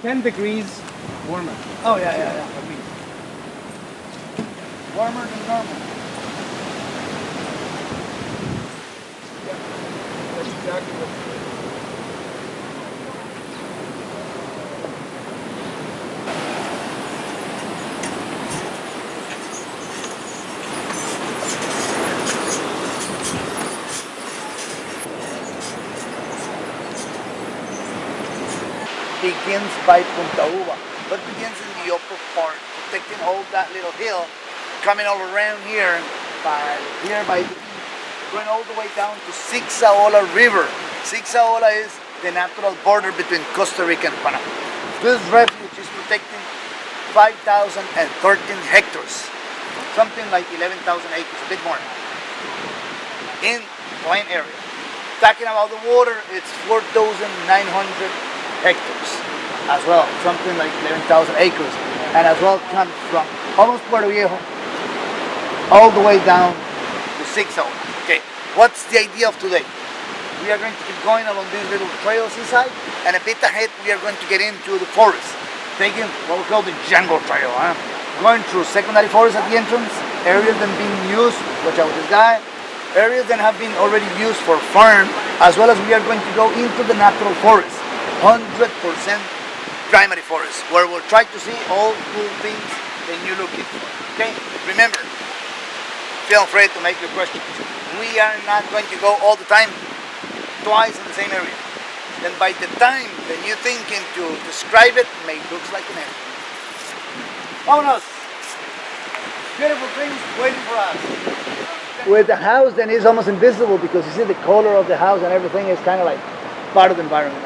10 degrees warmer. Oh, yeah. At least. Warmer than normal. Yeah, that's exactly what begins by Punta Uva, but begins in the upper part, protecting all that little hill, coming all around here by the beach, going all the way down to Sixaola River. Sixaola is the natural border between Costa Rica and Panama. This refuge is protecting 5,013 hectares, something like 11,000 acres, a bit more, in plain area. Talking about the water, it's 4,900 hectares as well, something like 11,000 acres, and as well comes from almost Puerto Viejo all the way down to Sixaola. Okay, what's the idea of today? We are going to keep going along these little trails inside, and a bit ahead we are going to get into the forest, taking what we call the jungle trail. Going through secondary forest at the entrance, areas that are being used, watch out with this guy, areas that have been already used for farm, as well as we are going to go into the natural forest. 100% primary forest, where we'll try to see all cool things that you're looking for. Okay? Remember, feel free to make your questions. We are not going to go all the time, twice in the same area. Then by the time that you're thinking to describe it, may looks like an area. Vámonos! Beautiful things waiting for us. With the house, then it's almost invisible because you see the color of the house and everything is kind of like part of the environment.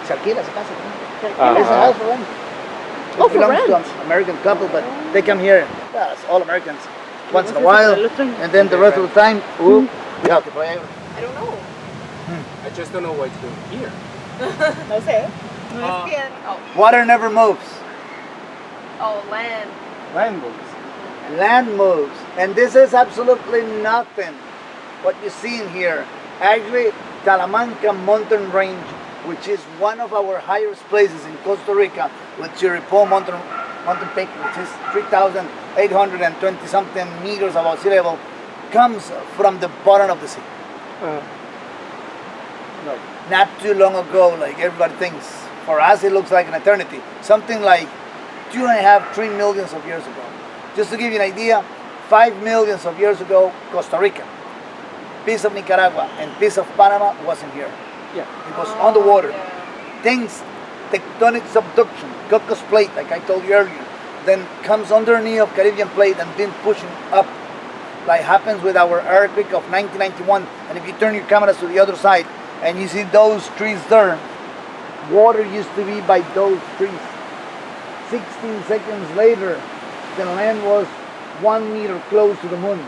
Se alquila esa casa. It's a house for rent. It belongs to an American couple, but they come here, it's all Americans, once in a while, and then the rest of the time, we have to pay. I don't know. I just don't know what it's doing here. No sé. No es bien. Oh. Water never moves. Oh, land. Land moves. Land moves, and this is absolutely nothing. What you see in here, actually, Talamanca mountain range, which is one of our highest places in Costa Rica, with Chirripó mountain peak, which is 3,820 something meters above sea level, comes from the bottom of the sea. Not too long ago, like everybody thinks. For us, it looks like an eternity. Something like 2.5, 3 millions of years ago. Just to give you an idea, 5 millions of years ago, Costa Rica, piece of Nicaragua, and piece of Panama wasn't here. Yeah. It was on the water. Things, tectonic subduction, Cocos plate, like I told you earlier, then comes underneath of Caribbean plate and then pushing up, like happens with our earthquake of 1991. And if you turn your cameras to the other side and you see those trees there, water used to be by those trees. 16 seconds later, the land was 1 meter close to the moon.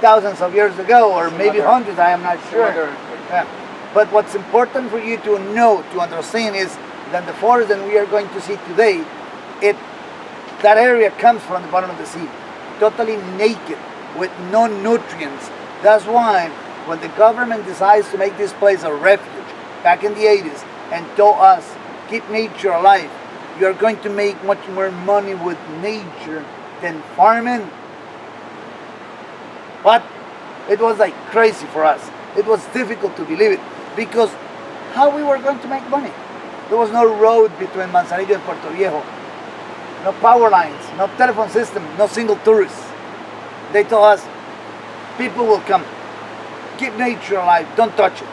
Thousands of years ago, or maybe hundreds, I am not sure. Yeah. But what's important for you to know, to understand, is that the forest that we are going to see today, that area comes from the bottom of the sea, totally naked, with no nutrients. That's why when the government decides to make this place a refuge back in the 80s and told us, keep nature alive, you are going to make much more money with nature than farming. But it was like crazy for us. It was difficult to believe it, because how we were going to make money? There was no road between Manzanillo and Puerto Viejo, no power lines, no telephone system, no single tourists. They told us, people will come, keep nature alive, don't touch it.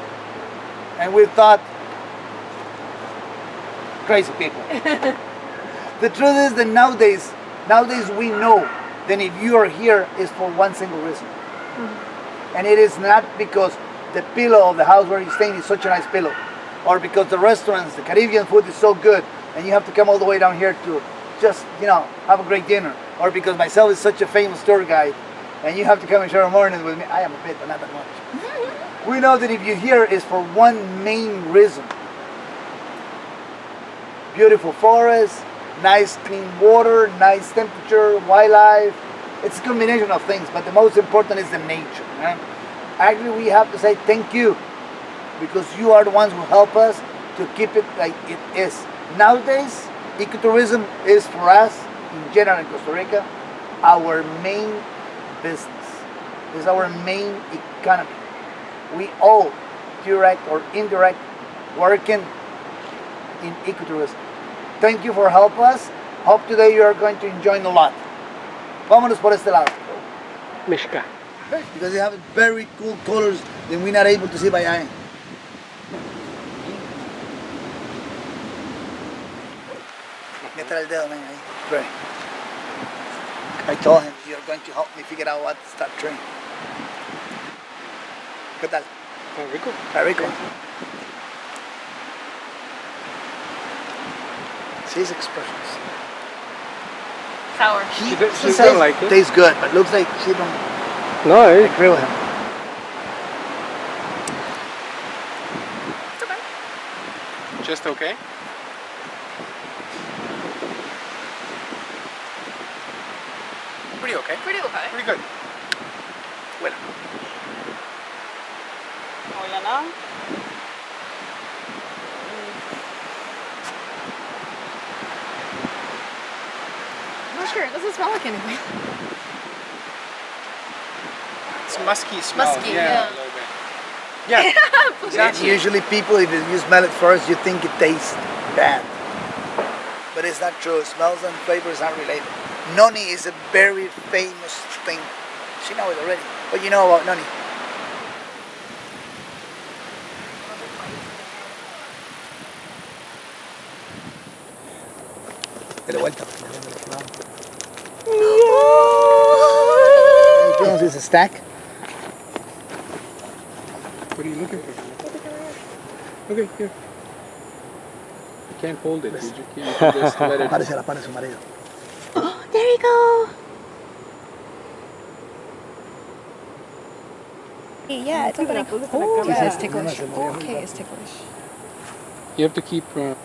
And we thought, crazy people. The truth is that nowadays we know that if you are here, it's for one single reason. And it is not because the pillow of the house where you're staying is such a nice pillow, or because the restaurants, the Caribbean food is so good, and you have to come all the way down here to just, have a great dinner, or because myself is such a famous tour guide, and you have to come and share a morning with me. I am a bit, but not that much. We know that if you're here, it's for one main reason. Beautiful forest, nice clean water, nice temperature, wildlife. It's a combination of things, but the most important is the nature. Right? Actually, we have to say thank you, because you are the ones who help us to keep it like it is. Nowadays, ecotourism is for us, in general in Costa Rica, our main business. It's our main economy. We all, direct or indirect, working in ecotourism. Thank you for helping us. Hope today you are going to enjoy a lot. Vámonos por este lado. Mishka. Because they have very cool colors that we're not able to see by eye. Métele el dedo, man, ahí. Right. I told him you're going to help me figure out what to start training. ¿Qué tal? Está rico. Está rico. See his expressions. Sour. She says don't like it. tastes good, but looks like she don't No, agree with him. Just okay? Pretty okay. Pretty okay. Pretty good. Bueno. Oh, ya no? I'm not sure. It doesn't smell like anything. It's musky smell. Musky, A yeah. little bit. Yeah. And usually people, if you smell it first, you think it tastes bad. But it's not true. Smells and flavors aren't related. Noni is a very famous thing. She knows it already. What you know about noni? De vuelta. Is a stack. What are you looking for? Okay, here. You can't hold it, did you? You can just let it. Párese a la par de su marido. Oh, there you go. Yeah, it's like, oh, yeah, it's ticklish. Okay, it's ticklish. You have to keep. Qué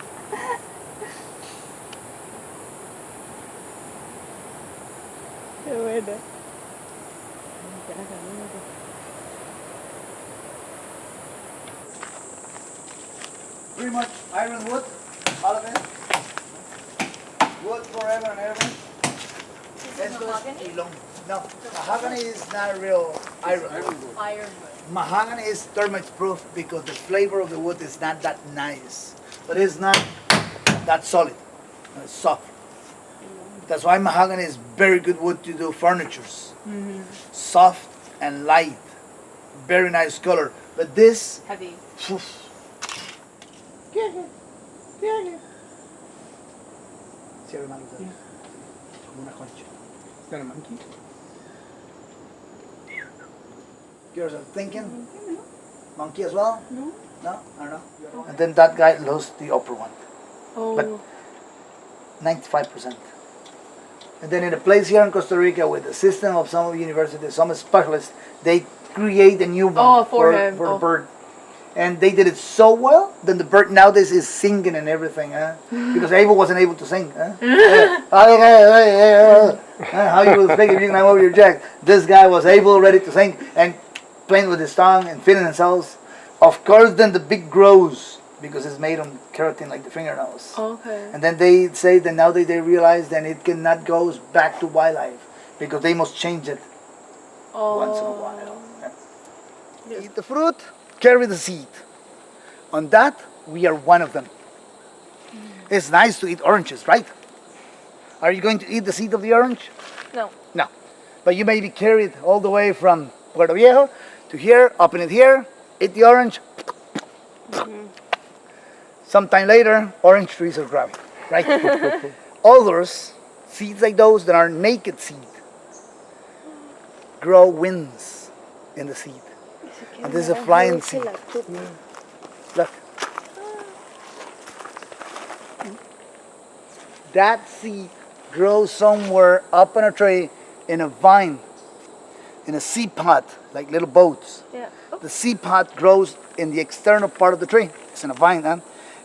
buena. Pretty much iron wood, all of it. Wood forever and ever. Esto es hilón. No, mahogany is not real iron wood. Ironwood. Mahogany is termite proof because the flavor of the wood is not that nice. But it's not that solid. It's soft. That's why mahogany is very good wood to do furnitures. Soft and light. Very nice color. But this, Heavy. Cierra manos, como una concha. Is that a monkey? Yours are thinking? Monkey as well? No. No? I don't know. And then that guy lost the upper one. Oh. But 95%. And then in a place here in Costa Rica with the system of some universities, some specialists, they create a new one for him. a bird. And they did it so well, then the bird nowadays is singing and everything, because Abel wasn't able to sing. How you will speak if you can over your jack? This guy was able, ready to sing, and playing with his tongue and feeling themselves. Of course, then the beak grows, because it's made on keratin like the fingernails. Okay. And then they say that now they realize that it cannot go back to wildlife, because they must change it once in a while. Yeah. Eat the fruit, carry the seed. On that, we are one of them. It's nice to eat oranges, right? Are you going to eat the seed of the orange? No. No. But you maybe carry it all the way from Puerto Viejo to here, open it here, eat the orange. Sometime later, orange trees are growing, right? Others, seeds like those that are naked seed, grow wings in the seed. And this is a flying seed. Look. That seed grows somewhere up on a tree in a vine, in a seed pod, like little boats. Yeah. The seed pod grows in the external part of the tree. It's in a vine, huh?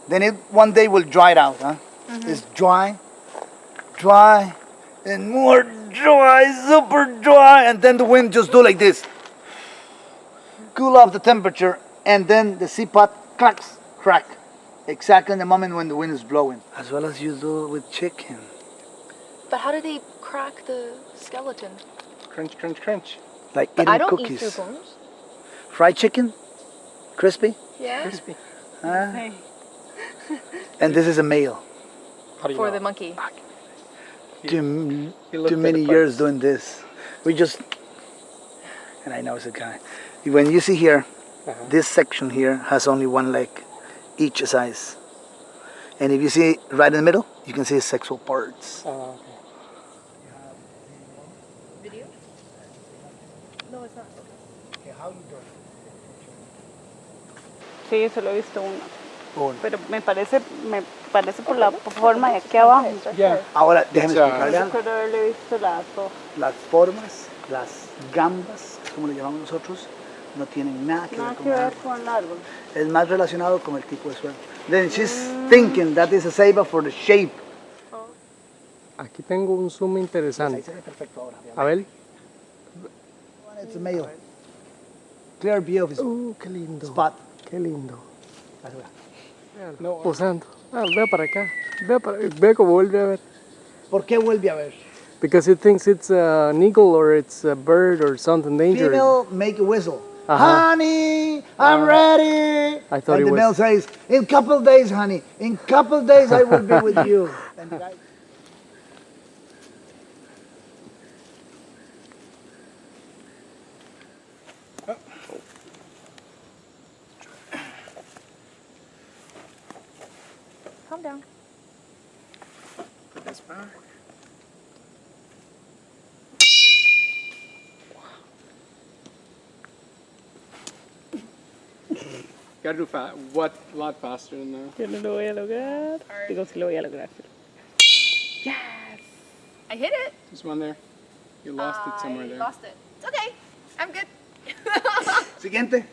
Then it one day will dry it out, huh? It's dry, and more dry, super dry, and then the wind just do like this. Cool off the temperature, and then the seed pod cracks, crack. exactly in the moment when the wind is blowing. As well as you do with chicken. But how do they crack the skeleton? Crunch, crunch, crunch. Like But eating I don't cookies. eat through bones. Fried chicken, crispy. Yeah. Crispy. And this is a male. How do you For know? the monkey. Too He looked at many the years parts. doing this. We just, and I know it's a guy. When you see here, this section here has only one leg, each size. And if you see right in the middle, you can see his sexual parts. Okay. Video? No, it's not. Sí, solo he visto uno. Uno. Pero me parece por la forma de aquí abajo. Yeah. Ahora, déjame It's, explicarle algo. Recuerdo haberle visto las dos. Las formas, las gambas, como le llamamos nosotros, no tienen nada que Nada ver que con el ver árbol. con el árbol. Es más relacionado con el tipo de suelo. Then she's thinking that is a ceiba for the shape. Aquí tengo un zoom Ahí interesante. se ve perfecto ahora. Abel. It's a male. Clear view of his Qué lindo. spot. Qué lindo. Ahí va. No, posando. Vea para acá. Vea cómo vuelve a ver. ¿Por qué vuelve a ver? Because it thinks it's an eagle or it's a bird or something dangerous. Female make a whistle. Uh-huh. Honey, I'm ready. I thought and it the male was- says, in couple days, honey, in couple days I will be with you. And the guy, Calm down. That's fine. Gotta do a lot faster than that. Yo no lo voy a lograr. Digo, sí lo voy a lograr. I hit it. There's one there. You lost it somewhere there. Lost it. It's okay. I'm good. siguiente.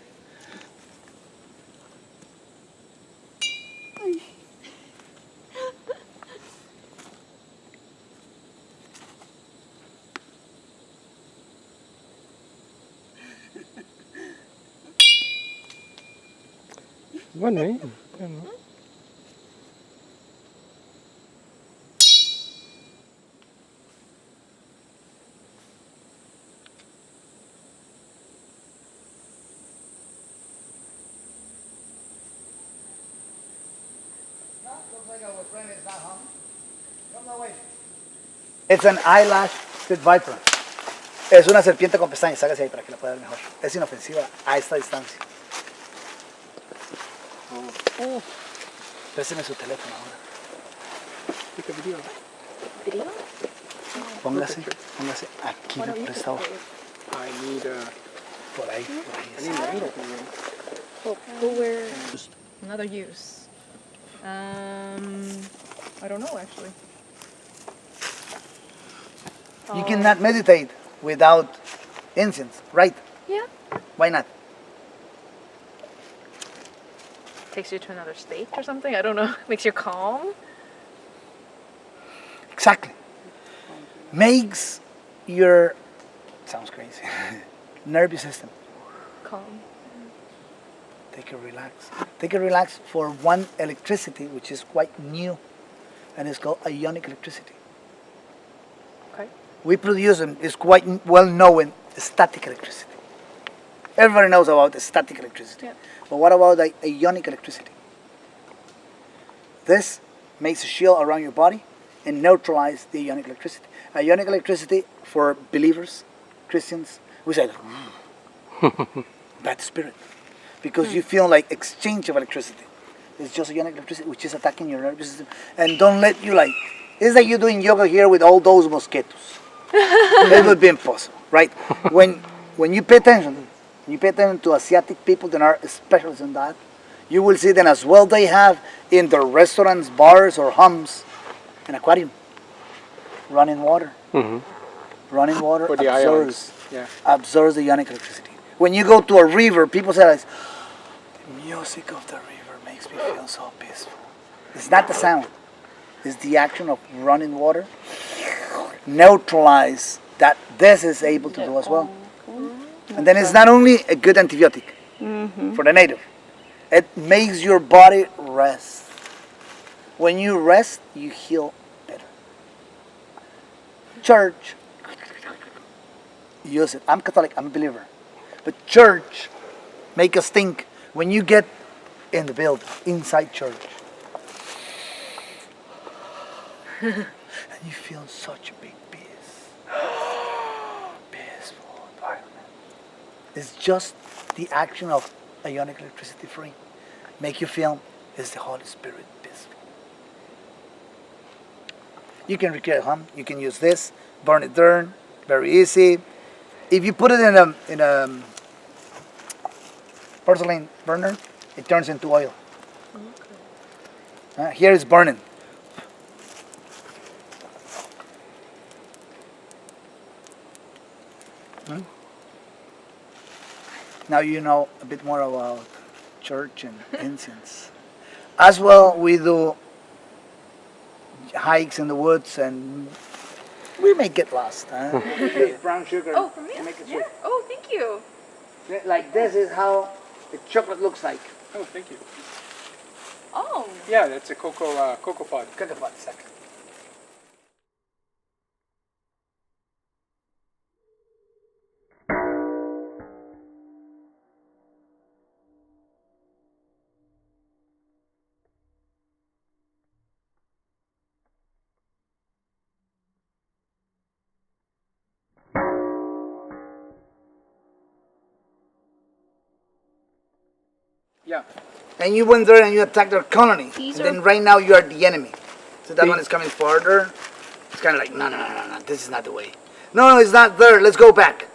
Bueno, It's an eyelash pit viper. Es una serpiente con pestañas. Sácase ahí para que la pueda ver mejor. Es inofensiva a esta distancia. Présteme su teléfono ahora. take a video. Video? Póngase aquí de prestado. I need Por ahí, I need an angle thing. Where? Another use. I don't know actually. You cannot meditate without incense, right? Yeah. Why not? Takes you to another state or something. I don't know. Makes you calm. Exactly. Makes your, sounds crazy, nervous system. Calm. Take a relax. Take a relax for one electricity, which is quite new, and it's called ionic electricity. Okay. We produce them, is quite well known, static electricity. Everybody knows about the static electricity. Yeah. But what about the ionic electricity? This makes a shield around your body and neutralize the ionic electricity. Ionic electricity for believers, Christians, we say, bad spirit. Because you feel like exchange of electricity. It's just ionic electricity which is attacking your nervous system. And don't let you like, it's like you doing yoga here with all those mosquitoes. It would be impossible, right? When you pay attention to Asiatic people that are specialists in that, you will see that as well they have in their restaurants, bars, or homes, an aquarium. Running water. Running water For the absorbs, ions. Yeah. absorbs the ionic electricity. When you go to a river, people say, like, the music of the river makes me feel so peaceful. It's not the sound. It's the action of running water. Neutralize that this is able to do as well. And then it's not only a good antibiotic for the native. It makes your body rest. When you rest, you heal better. Church, use it. I'm Catholic, I'm a believer. But church, make us think when you get in the building, inside church, and you feel such a big peace. Peaceful environment. It's just the action of ionic electricity free. Make you feel it's the Holy Spirit peaceful. You can recreate at home. You can use this, burn it down, very easy. If you put it in a porcelain burner, it turns into oil. Here it's burning. Now you know a bit more about church and incense. As well, we do hikes in the woods and we may get lost. Brown sugar. Oh, for me? Make it Yeah. sweet. Oh, thank you. Like this is how the chocolate looks like. Oh, thank you. Oh. Yeah, that's a cocoa pod. Cocoa pot, second. Yeah. And you went there and you attacked their colony. These And then are- right now you are the enemy. So that See? one is coming farther. It's kind of like, no, this is not the way. No, it's not there. Let's go back.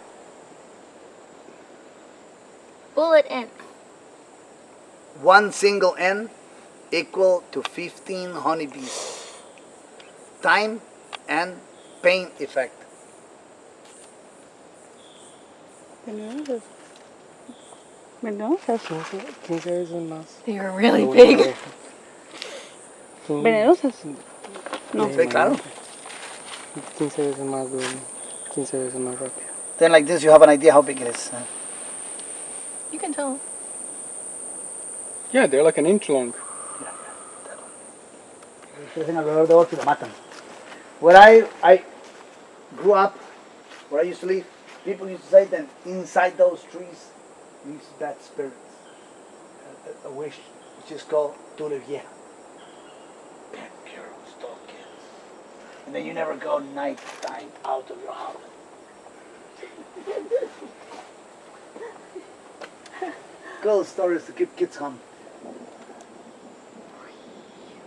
Bullet in. One single N equal to 15 honeybees. Time and pain effect. Venenosas. Venenosas. 15 veces más. They were really big. Venenosas. No. Sí, claro. 15 veces más duro. 15 veces más rápido. Then like this you have an idea how big it is. You can tell. Yeah, they're like an inch long. Where I grew up, where I used to live, people used to say that inside those trees lives bad spirits. A wish, which is called Tule Vieja. Bad girls, dog kids. And then you never go night time out of your house. Cool stories to keep kids home.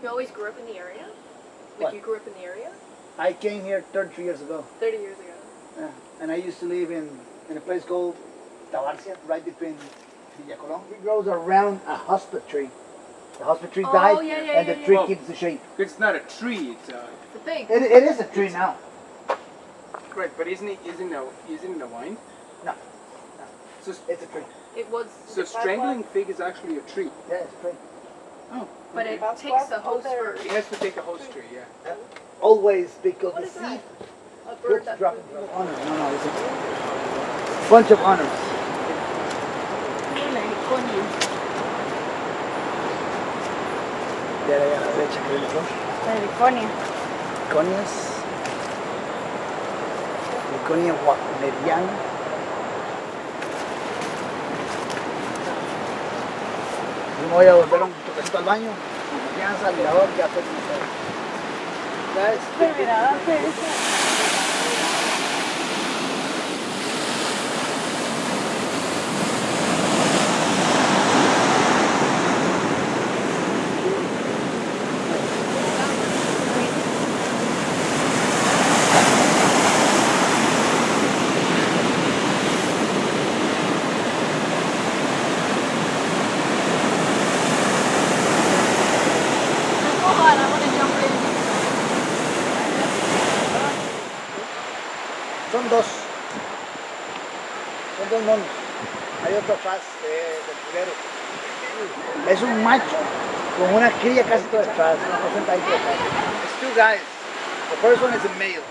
You always grew up in the area? Like What? you grew up in the area? I came here 33 years ago. 30 years ago. And I used to live in a place called Tabarcia, right between Villa Colón. It grows around a hospice tree. The hospice tree Oh, died, yeah, and the yeah, tree yeah. keeps the shape. It's not a tree. It's The thing. It is a tree now. right, but isn't it a vine? No, So it's a tree. It was. so strangling fig is actually a tree. Yeah, it's a tree. Oh. But it takes the host first. It has to take a host tree. Yeah. Always because What the is seed that? A bird gets that. dropped into the honors. No, it's a bunch of honors. Ya a la derecha que viene California. Conias. Conia mediana. Y me voy a volver un toquecito al baño. Confianza, al mirador, que hacer con ustedes. Hold on, I want to jump in. Son dos. Son dos monos. Hay otro atrás del pulero. Es un macho con una cría casi toda detrás. Una porcentaje detrás. It's two guys. The first one is a male.